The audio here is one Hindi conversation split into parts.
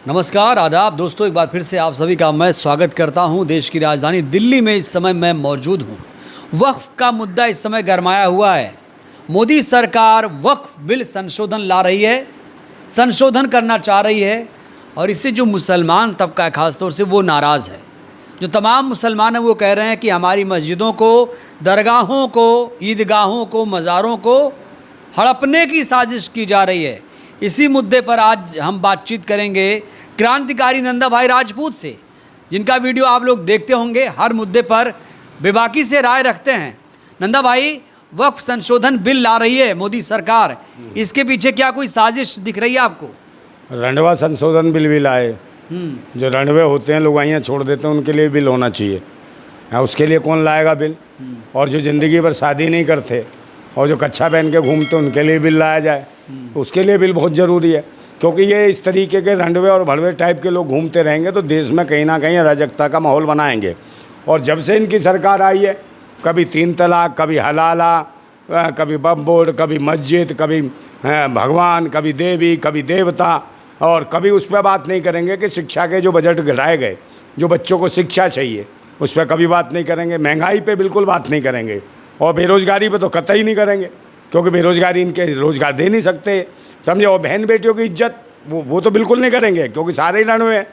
नमस्कार आदाब दोस्तों, एक बार फिर से आप सभी का मैं स्वागत करता हूं। देश की राजधानी दिल्ली में इस समय मैं मौजूद हूं। वक्फ का मुद्दा इस समय गरमाया हुआ है। मोदी सरकार वक्फ बिल संशोधन ला रही है, संशोधन करना चाह रही है और इससे जो मुसलमान तबका है खासतौर से वो नाराज़ है। जो तमाम मुसलमान हैं वो कह रहे हैं कि हमारी मस्जिदों को, दरगाहों को, ईदगाहों को, मज़ारों को हड़पने की साजिश की जा रही है। इसी मुद्दे पर आज हम बातचीत करेंगे क्रांतिकारी नंदा भाई राजपूत से, जिनका वीडियो आप लोग देखते होंगे। हर मुद्दे पर बेबाकी से राय रखते हैं। नंदा भाई, वक्फ संशोधन बिल ला रही है मोदी सरकार, इसके पीछे क्या कोई साजिश दिख रही है आपको? रंडवा संशोधन बिल भी लाए। जो रंडवे होते हैं, लुगाइयाँ छोड़ देते हैं, उनके लिए बिल होना चाहिए। उसके लिए कौन लाएगा बिल? और जो ज़िंदगी भर शादी नहीं करते और जो कच्छा पहन के घूमते, उनके लिए बिल लाया जाए। उसके लिए बिल बहुत ज़रूरी है, क्योंकि ये इस तरीके के रंडवे और भड़वे टाइप के लोग घूमते रहेंगे तो देश में कहीं ना कहीं अराजकता का माहौल बनाएंगे। और जब से इनकी सरकार आई है, कभी 3 तलाक, कभी हलाला, कभी वक्फ बोर्ड, कभी मस्जिद, कभी भगवान, कभी देवी, कभी देवता, और कभी उस पर बात नहीं करेंगे कि शिक्षा के जो बजट गिराए गए, जो बच्चों को शिक्षा चाहिए, उस पर कभी बात नहीं करेंगे। महंगाई पे बिल्कुल बात नहीं करेंगे और बेरोज़गारी पे तो कतई नहीं करेंगे, क्योंकि बेरोज़गारी इनके रोज़गार दे नहीं सकते, समझे। और बहन बेटियों की इज्जत वो तो बिल्कुल नहीं करेंगे, क्योंकि सारे ही रणवे हैं।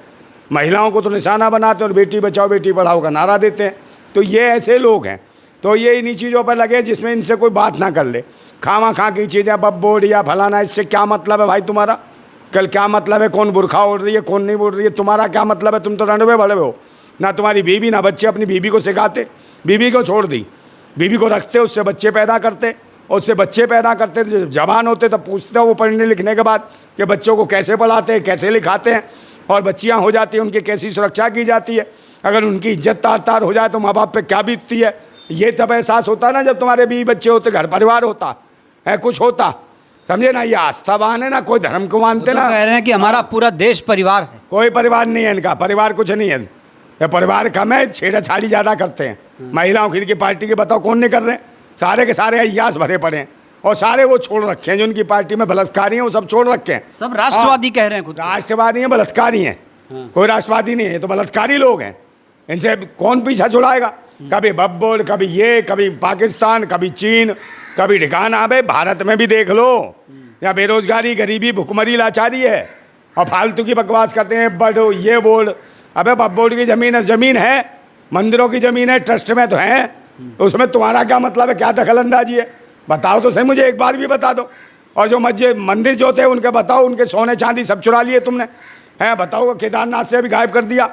महिलाओं को तो निशाना बनाते हैं और बेटी बचाओ बेटी पढ़ाओ का नारा देते हैं। तो ये ऐसे लोग हैं, तो ये इन्हीं चीज़ों पर लगे जिसमें इनसे कोई बात ना कर ले। खामा खा की चीज़ें, वक्फ बोर्ड या फलाना, इससे क्या मतलब है भाई तुम्हारा? कल क्या मतलब है? कौन बुरखा ओढ़ रही है, कौन नहीं ओढ़ रही है, तुम्हारा क्या मतलब है? तुम तो रणवे बड़े हो ना। तुम्हारी बीवी ना बच्चे अपनी बीवी को सिखाते, बीवी को छोड़ दी, बीवी को रखते, उससे बच्चे पैदा करते, और उससे बच्चे पैदा करते जब जवान होते तब पूछते हो वो पढ़ने लिखने के बाद कि बच्चों को कैसे पढ़ाते हैं, कैसे लिखाते हैं, और बच्चियां हो जाती हैं उनकी कैसी सुरक्षा की जाती है। अगर उनकी इज्जत तार तार हो जाए तो माँ बाप पे क्या बीतती है। ये तब एहसास होता है ना जब तुम्हारे बीवी बच्चे होते, घर परिवार होता है, कुछ होता, समझे ना। ये आस्थावान है ना, कोई धर्म को मानते ना। कह रहे हैं कि हमारा पूरा देश परिवार है। कोई परिवार नहीं है इनका, परिवार कुछ नहीं है। ये परिवार कम है, छेड़छाड़ी ज़्यादा करते हैं। महिलाओं की पार्टी के बताओ कौन नहीं कर रहे हैं? सारे के सारे अय्यास भरे पड़े हैं, और सारे वो छोड़ रखे हैं। जो उनकी पार्टी में बलात्कारी हैं वो सब छोड़ रखे हैं। सब राष्ट्रवादी कह रहे हैं खुद। राष्ट्रवादी हैं, बलात्कारी हैं। कोई राष्ट्रवादी नहीं है, ये तो बलात्कारी लोग हैं। इनसे कौन पीछा छुड़ाएगा? कभी वक्फ बोर्ड, कभी ये, कभी पाकिस्तान, कभी चीन, कभी ठिकाना। अबे भारत में भी देख लो, यहाँ बेरोजगारी, गरीबी, भुखमरी, लाचारी है, और फालतू की बकवास करते हैं। बड़ो ये बोर्ड, अबे वक्फ बोर्ड की ज़मीन है, मंदिरों की ज़मीन है, ट्रस्ट में तो है, उसमें तुम्हारा क्या मतलब है? क्या दखल अंदाजी है? बताओ तो सही, मुझे एक बार भी बता दो। और जो मस्जिद मंदिर जो थे उनके बताओ, उनके सोने चांदी सब चुरा लिए तुमने, हैं? बताओ, केदारनाथ से अभी गायब कर दिया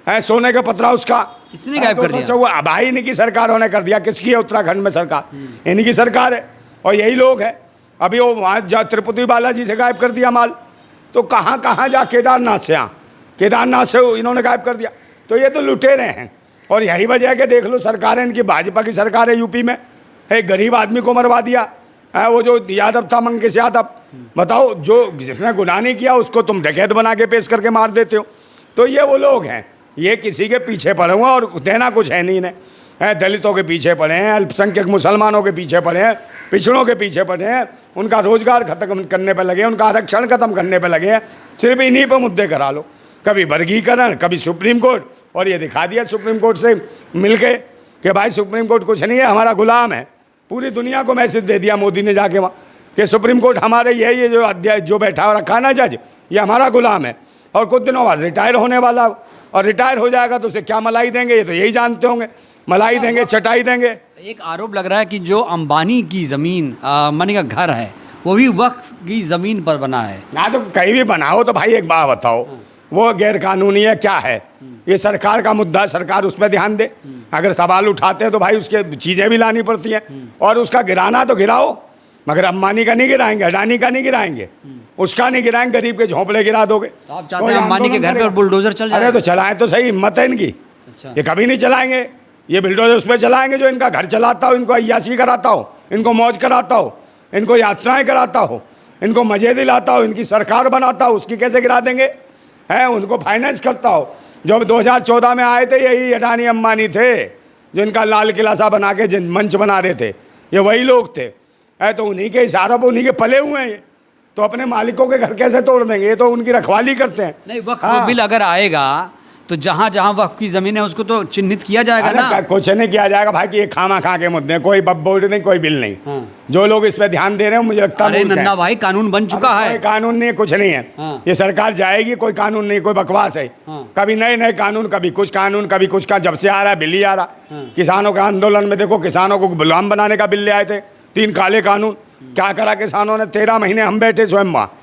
है सोने का पतरा उसका। किसने गायब कर दिया? वो भाई इन्हीं की सरकारों ने कर दिया। किसकी है? उत्तराखंड में सरकार, इन्हीं की सरकार है, और यही लोग हैं। अभी वो वहाँ जा तिरुपति बालाजी से गायब कर दिया माल, तो कहाँ कहाँ जा, केदारनाथ से, यहाँ केदारनाथ से इन्होंने गायब कर दिया। तो ये तो लुटेरे हैं, और यही वजह है कि देख लो सरकार है इनकी, भाजपा की सरकार है यूपी में। एक गरीब आदमी को मरवा दिया है, वो जो यादव था, मंगेश यादव। बताओ, जो जिसने गुनाह नहीं किया उसको तुम डकैत बना के पेश करके मार देते हो। तो ये वो लोग हैं, ये किसी के पीछे पड़े हुए हैं, और देना कुछ है नहीं इन्हें। दलितों के पीछे पड़े हैं, अल्पसंख्यक मुसलमानों के पीछे पड़े हैं, पिछड़ों के पीछे पड़े हैं, उनका रोजगार खत्म करने पर लगे हैं, उनका आरक्षण खत्म करने पर लगे हैं। सिर्फ इन्हीं पर मुद्दे करा लो, कभी वर्गीकरण, कभी सुप्रीम कोर्ट, और ये दिखा दिया सुप्रीम कोर्ट से मिलके कि भाई सुप्रीम कोर्ट कुछ नहीं है, हमारा गुलाम है। पूरी दुनिया को मैसेज दे दिया मोदी ने जाके वहाँ कि सुप्रीम कोर्ट हमारे ये जो अध्याय जो बैठा रखा ना जज, ये हमारा गुलाम है, और कुछ दिनों बाद रिटायर होने वाला, और रिटायर हो जाएगा तो उसे क्या मलाई देंगे, ये तो यही जानते होंगे। मलाई देंगे, चटाई देंगे। एक आरोप लग रहा है कि जो अंबानी की ज़मीन अंबानी का घर है वो भी वक्फ की ज़मीन पर बना है ना। तो कहीं भी बनाओ तो भाई एक बात बताओ, वो गैर कानूनी है क्या है? ये सरकार का मुद्दा, सरकार उस पर ध्यान दे। अगर सवाल उठाते हैं तो भाई उसके चीज़ें भी लानी पड़ती हैं, और उसका गिराना तो गिराओ, मगर अंबानी का नहीं गिराएंगे, अडानी का नहीं गिराएंगे, उसका नहीं गिराएंगे, गरीब के झोंपड़े गिरा दोगे। तो आप चाहते हैं अंबानी के घर पर बुलडोजर चल जाए? अरे तो चलाएं तो सही, हिम्मत है इनकी। अच्छा। ये कभी नहीं चलाएंगे, ये बिल्डोजर उस पर चलाएंगे जो इनका घर चलाता हो, इनको अय्याशी कराता हो, इनको मौज कराता हो, इनको यात्राएं कराता हो, इनको मजे दिलाता हो, इनकी सरकार बनाता हो। उसकी कैसे गिरा देंगे? हैं, उनको फाइनेंस करता हो। जो 2014 में आए थे यही अडानी अंबानी थे, जो इनका लाल किला सा बना के जिन मंच बना रहे थे, ये वही लोग थे। है तो उन्हीं के इशारों पर, उन्हीं के पले हुए हैं ये। तो अपने मालिकों के घर कैसे तोड़ देंगे? ये तो उनकी रखवाली करते हैं। नहीं, वक्फ बिल अगर आएगा तो जहां जहां वक्फ की जमीन है उसको तो चिन्हित किया जाएगा ना। कुछ नहीं किया जाएगा भाई कि ये खामा खा के मुद्दे, कोई बोर्ड नहीं, कोई बिल नहीं। जो लोग इस पे ध्यान दे रहे हैं मुझे लगता है अरे नन्ना भाई, कानून बन चुका है। कोई कानून नहीं, कुछ नहीं है। ये सरकार जाएगी, कोई कानून नहीं, कोई बकवास है। कभी नए नए कानून, कभी कुछ कानून, कभी कुछ का। जब से आ रहा है बिल ही आ रहा। किसानों के आंदोलन में देखो, किसानों को गुलाम बनाने का बिल ले आए थे, 3 काले कानून। क्या करा किसानों ने? 13 महीने हम बैठे स्वयं वहाँ,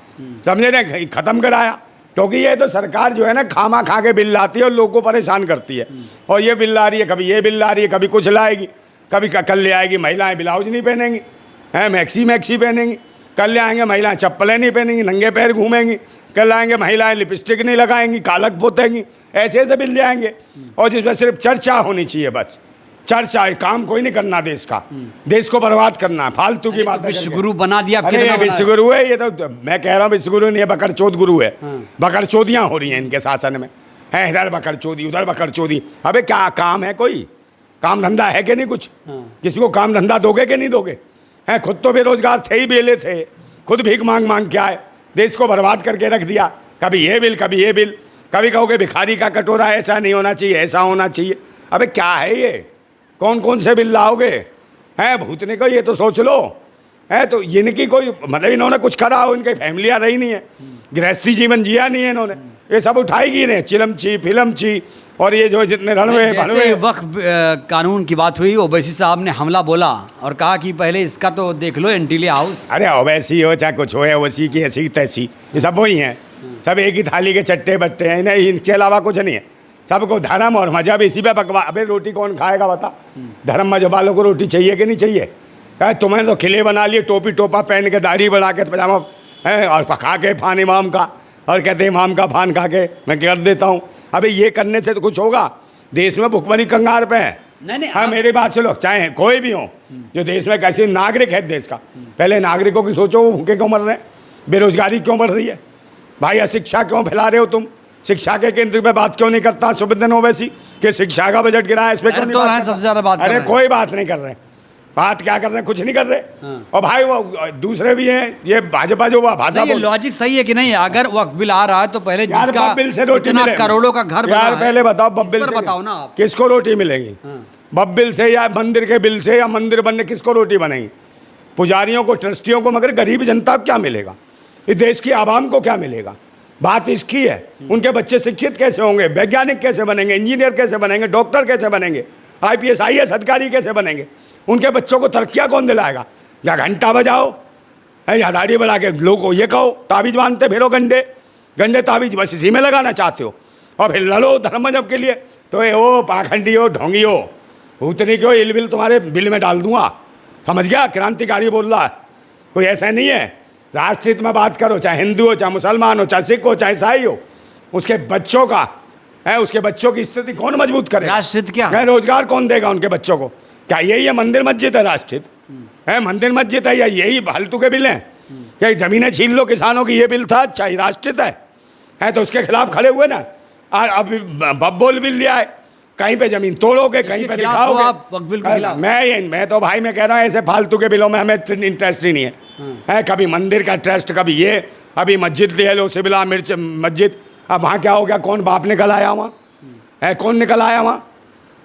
समझे ना, खत्म कराया। क्योंकि ये तो सरकार जो है ना खामा खा के बिल लाती है और लोगों को परेशान करती है। और ये बिल ला रही है, कभी ये बिल ला रही है, कभी कुछ लाएगी, कभी कल ले आएगी महिलाएं ब्लाउज नहीं पहनेंगी, हैं मैक्सी पहनेंगी। कल ले आएंगे महिलाएं चप्पलें नहीं पहनेंगी, नंगे पैर घूमेंगी। कल आएंगे महिलाएं लिपस्टिक नहीं लगाएंगी, कालक पोतेंगी। ऐसे ऐसे बिल ले आएंगे और जिसमें सिर्फ चर्चा होनी चाहिए, बस चर्चा है, काम कोई नहीं करना देश का। देश को बर्बाद करना, फालतू की बात। विश्वगुरु बना दिया। अरे विश्वगुरु है ये तो, मैं कह रहा हूँ विश्वगुरु नहीं है, बकरचोद गुरु है। बकरचोदियाँ हो रही हैं इनके शासन में, है इधर बकरचोदी उधर बकरचोदी। अबे क्या काम है? कोई काम धंधा है कि नहीं? कुछ किसी को काम धंधा दोगे कि नहीं दोगे? हैं, खुद तो बेरोजगार थे ही, बेले थे, खुद भीख मांग मांग के आए, देश को बर्बाद करके रख दिया। कभी ये बिल, कभी ये बिल, कभी कहोगे भिखारी का कटोरा ऐसा नहीं होना चाहिए, ऐसा होना चाहिए। अबे क्या है ये? कौन कौन से बिल लाओगे? हैं भूतने को, ये तो सोच लो। है तो इनकी कोई मतलब, इन्होंने कुछ करा हो, इनकी फैमिलियाँ रही नहीं है, गृहस्थी जीवन जिया नहीं है इन्होंने, ये सब उठाएगी ने चिलमची फिल्मची। और ये जो जितने रणवे भरवे। वक्फ कानून की बात हुई, ओवैसी साहब ने हमला बोला और कहा कि पहले इसका तो देख लो एंटीलिया हाउस। अरे ओवैसी हो चाहे कुछ हो, ओवैसी की ऐसी तैसी, ये सब वही हैं, सब एक ही थाली के चट्टे बट्टे हैं, इन्हें इनके अलावा कुछ नहीं है। सबको धर्म और मजहब इसी पे बकवा। अबे रोटी कौन खाएगा बता? धर्म मजहब वालों को रोटी चाहिए कि नहीं चाहिए? कहे तुम्हें तो खिले बना लिए, टोपी टोपा पहन के, दाढ़ी बढ़ा के, पजामा है और पका के फान इमाम का, और कहते हैं इमाम का फान खा के मैं कर देता हूँ। अबे ये करने से तो कुछ होगा? देश में भुखमरी कंगार पे है। नहीं, हाँ मेरी बात सुनो, चाहे कोई भी हो जो देश में कैसे नागरिक है देश का, पहले नागरिकों की सोचो, वो भूखे क्यों मर रहे हैं, बेरोजगारी क्यों बढ़ रही है भाई, अशिक्षा क्यों फैला रहे हो तुम, शिक्षा के केंद्र पे बात क्यों नहीं करता सुबेदन ओवैसी कि शिक्षा का बजट गिरा है, इस पे क्यों नहीं बात? सबसे ज्यादा बात अरे कोई बात नहीं कर रहे, बात क्या कर रहे हैं? कुछ नहीं कर रहे। और भाई वो दूसरे भी हैं, ये भाजपा जो भाषा, ये लॉजिक सही है कि नहीं? अगर वक्त बिल आ रहा है तो पहले जिसका बिल से रोटी इतना मिले, करोड़ों का घर बना यार पहले बताओ बब्बिल से बताओ ना आप, किसको रोटी मिलेगी? बब्बिल से या मंदिर के बिल से, या मंदिर बनने किसको रोटी बनेगी? पुजारियों को, ट्रस्टियों को, मगर गरीब जनता को क्या मिलेगा? इस देश की आवाम को क्या मिलेगा? बात इसकी है। उनके बच्चे शिक्षित कैसे होंगे, वैज्ञानिक कैसे बनेंगे, इंजीनियर कैसे बनेंगे, डॉक्टर कैसे बनेंगे, IPS IAS अधिकारी कैसे बनेंगे? उनके बच्चों को तरक्कियाँ कौन दिलाएगा? या घंटा बजाओ है, या दाढ़ी बढ़ा के लोगों को ये कहो ताबीज बांधते फिरो, गंडे गंडे ताबीज बस इसी में लगाना चाहते हो, और फिर लड़ो धर्म मजहब के लिए। तो ये हो पाखंडी हो, ढोंगी हो, भूतनी क्यों, इल बिल तुम्हारे बिल में डाल दूंगा, समझ गया? क्रांतिकारी बोल रहा है, कोई ऐसा नहीं है। राष्ट्रहित में बात करो, चाहे हिंदू हो, चाहे मुसलमान हो, चाहे सिख हो, चाहे ईसाई हो, उसके बच्चों का है, उसके बच्चों की स्थिति कौन मजबूत करे? राष्ट्रहित क्या है? रोजगार कौन देगा उनके बच्चों को? क्या यही है मंदिर मस्जिद है राष्ट्रहित? है मंदिर मस्जिद है, या यही फालतू के बिल हैं? क्या जमीनें छीन लो किसानों की, ये बिल था? अच्छा ये राष्ट्रहित है तो उसके खिलाफ खड़े हुए ना। और अब बब्बोल बिल लिया है, कहीं पे जमीन तोड़ोगे, कहीं पे दिखाओगे। मैं तो भाई मैं कह रहा हूँ ऐसे फालतू के बिलों में हमें इंटरेस्ट ही नहीं है। कभी मंदिर का ट्रस्ट, कभी ये, अभी मस्जिद ले लो, शिमला मिर्च मस्जिद, अब वहाँ क्या हो गया? कौन बाप निकल आया वहाँ? है कौन निकल आया वहाँ?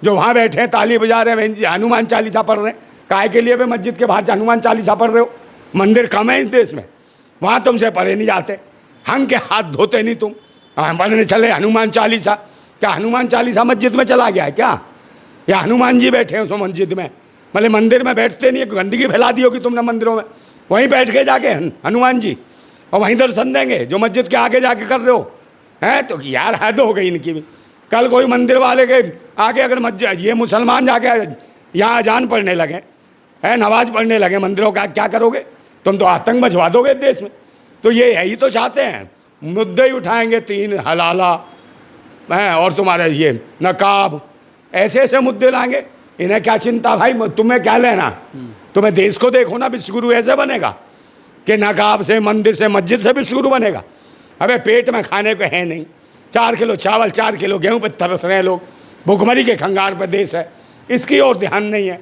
जो वहाँ बैठे हैं ताली बजा रहे हैं, हनुमान चालीसा पढ़ रहे हैं, काहे के लिए? भाई मस्जिद के बाहर हनुमान चालीसा पढ़ रहे हो? मंदिर कम है इस देश में, वहाँ तुमसे पढ़े नहीं जाते, हंग के हाथ धोते नहीं तुम, पढ़ने चले हनुमान चालीसा। क्या हनुमान चालीसा मस्जिद में चला गया है क्या? या हनुमान जी बैठे हैं उसमें मस्जिद में? मतलब मंदिर में बैठते नहीं, गंदगी फैला दी होगी तुमने मंदिरों में, वहीं बैठ के जाके हनुमान जी, और वहीं दर्शन देंगे जो मस्जिद के आगे जाके कर रहे हो। हैं तो यार हद हो गई इनकी भी। कल कोई मंदिर वाले के आगे अगर मस्जिद, ये मुसलमान जाके यहाँ अजान पढ़ने लगे, है नमाज पढ़ने लगे मंदिरों का, क्या करोगे? तुम तो आतंक मचवा दोगे देश में। तो ये यही तो चाहते हैं, मुद्दे ही उठाएंगे, 3 हलाला हैं और तुम्हारे ये नकाब, ऐसे ऐसे मुद्दे लाएंगे। इन्हें क्या चिंता भाई, तुम्हें क्या लेना? तुम्हें देश को देखो ना, विश्वगुरु ऐसे बनेगा कि नकाब से, मंदिर से, मस्जिद से विश्वगुरु बनेगा? अबे पेट में खाने को है नहीं, 4 किलो चावल 4 किलो गेहूँ पर तरस रहे हैं लोग, भुखमरी के खंगार पर देश है, इसकी ओर ध्यान नहीं है।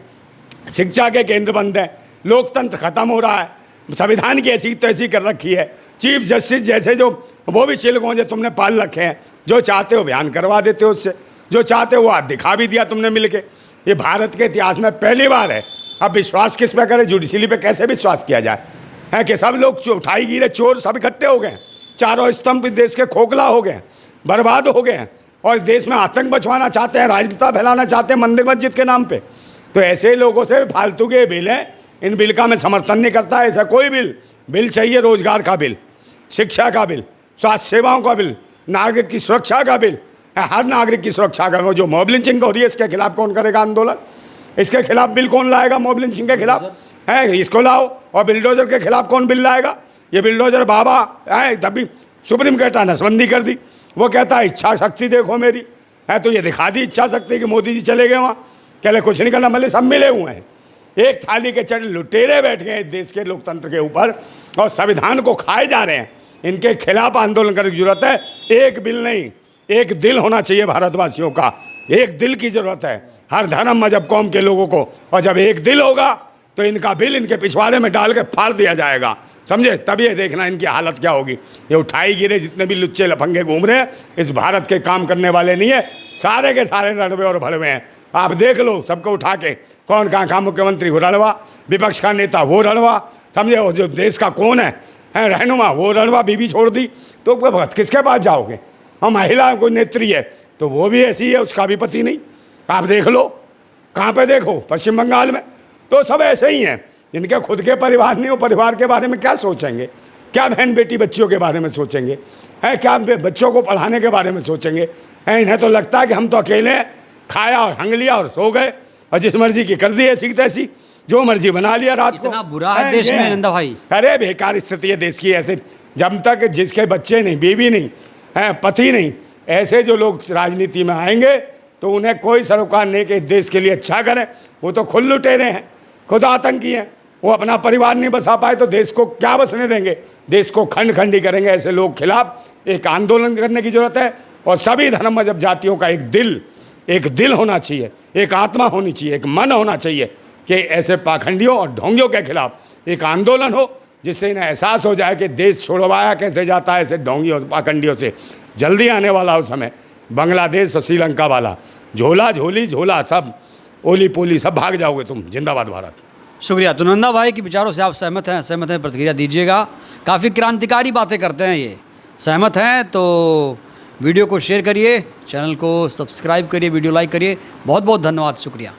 शिक्षा के केंद्र बंद है, लोकतंत्र खत्म हो रहा है, संविधान की ऐसी तैसी कर रखी है। चीफ जस्टिस जैसे जो वो भी चिलगोंजे तुमने पाल रखे हैं, जो चाहते हो बयान करवा देते हो उससे, जो चाहते हो वो आज दिखा भी दिया तुमने मिलके। ये भारत के इतिहास में पहली बार है। अब विश्वास किस पे करें, जुडिशरी पे कैसे विश्वास किया जाए? है कि सब लोग उठाई गिरे चोर सब इकट्ठे हो गए, चारों स्तंभ देश के खोखला हो गए, बर्बाद हो गए हैं, और देश में आतंक बचवाना चाहते हैं, राजनीति फैलाना चाहते हैं मंदिर मस्जिद के नाम पे। तो ऐसे लोगों से फालतू के बिल हैं, इन बिल का मैं समर्थन नहीं करता। ऐसा कोई बिल चाहिए, रोजगार का बिल, शिक्षा का बिल, स्वास्थ्य सेवाओं का बिल, नागरिक की सुरक्षा का बिल, हर नागरिक की सुरक्षा का। जो मॉब लिंचिंग हो रही है इसके खिलाफ कौन करेगा आंदोलन? इसके खिलाफ बिल कौन लाएगा? मॉब लिंचिंग के खिलाफ है, इसको लाओ। और बिल्डोजर के खिलाफ कौन बिल लाएगा? ये बिल्डोजर बाबा है, तभी सुप्रीम कहता नसबंदी कर दी। वो कहता है इच्छा शक्ति देखो मेरी है, तो ये दिखा दी इच्छा शक्ति कि मोदी जी चले गए वहाँ, कहले कुछ नहीं करना, भले सब मिले हुए हैं। एक थाली के चढ़ लुटेरे बैठ गए देश के लोकतंत्र के ऊपर और संविधान को खाए जा रहे हैं। इनके खिलाफ आंदोलन करने की जरूरत है। एक बिल नहीं, एक दिल होना चाहिए भारतवासियों का। एक दिल की जरूरत है हर धर्म मजहब कौम के लोगों को। और जब एक दिल होगा तो इनका बिल इनके पिछवाड़े में डाल के फाड़ दिया जाएगा, समझे? तब ये देखना इनकी हालत क्या होगी। ये उठाई गिरे जितने भी लुच्चे लफंगे घूम रहे हैं, इस भारत के काम करने वाले नहीं है, सारे के सारे रणवे और भड़वे हैं। आप देख लो सबको उठा के, कौन कहाँ मुख्यमंत्री वो रणवा, विपक्ष का नेता वो रणवा, समझे? और जो देश का कौन है रहनुमा वो रणवा, बीबी छोड़ दी तो किसके पास जाओगे? हम महिला कोई नेत्री है तो वो भी ऐसी है, उसका भी पति नहीं। आप देख लो कहाँ पे देखो, पश्चिम बंगाल में तो सब ऐसे ही हैं। इनके खुद के परिवार नहीं हो, परिवार के बारे में क्या सोचेंगे? क्या बहन बेटी बच्चियों के बारे में सोचेंगे? हैं क्या बच्चों को पढ़ाने के बारे में सोचेंगे? हैं इन्हें तो लगता है कि हम तो अकेले हैं, खाया और हंग लिया और सो गए और जिस मर्जी की कर दी ऐसी तैसी, जो मर्जी बना लिया रात को। इतना बुरा है देश में नंदा भाई। अरे बेकार स्थिति है देश की। ऐसे जब तक जिसके बच्चे नहीं, बीवी नहीं है, पति नहीं, ऐसे जो लोग राजनीति में आएंगे तो उन्हें कोई सरोकार नहीं कि देश के लिए अच्छा करें। वो तो खुद लुटेरे हैं, खुद आतंकी हैं। वो अपना परिवार नहीं बसा पाए तो देश को क्या बसने देंगे? देश को खंड खंडी करेंगे। ऐसे लोग खिलाफ एक आंदोलन करने की जरूरत है। और सभी धर्म मजहब जातियों का एक दिल होना चाहिए, एक आत्मा होनी चाहिए, एक मन होना चाहिए कि ऐसे पाखंडियों और ढोंगियों के खिलाफ एक आंदोलन हो, जिससे इन्हें एहसास हो जाए कि देश छोड़वाया कैसे जाता है ऐसे ढोंगियों पाखंडियों से। जल्दी आने वाला उस समय बांग्लादेश और श्रीलंका वाला, झोला झोली झोला सब ओली पोली सब भाग जाओगे तुम। जिंदाबाद भारत। शुक्रिया। तो नंदा भाई के विचारों से आप सहमत हैं प्रतिक्रिया दीजिएगा। काफ़ी क्रांतिकारी बातें करते हैं ये। सहमत हैं तो वीडियो को शेयर करिए, चैनल को सब्सक्राइब करिए, वीडियो लाइक करिए। बहुत बहुत धन्यवाद, शुक्रिया।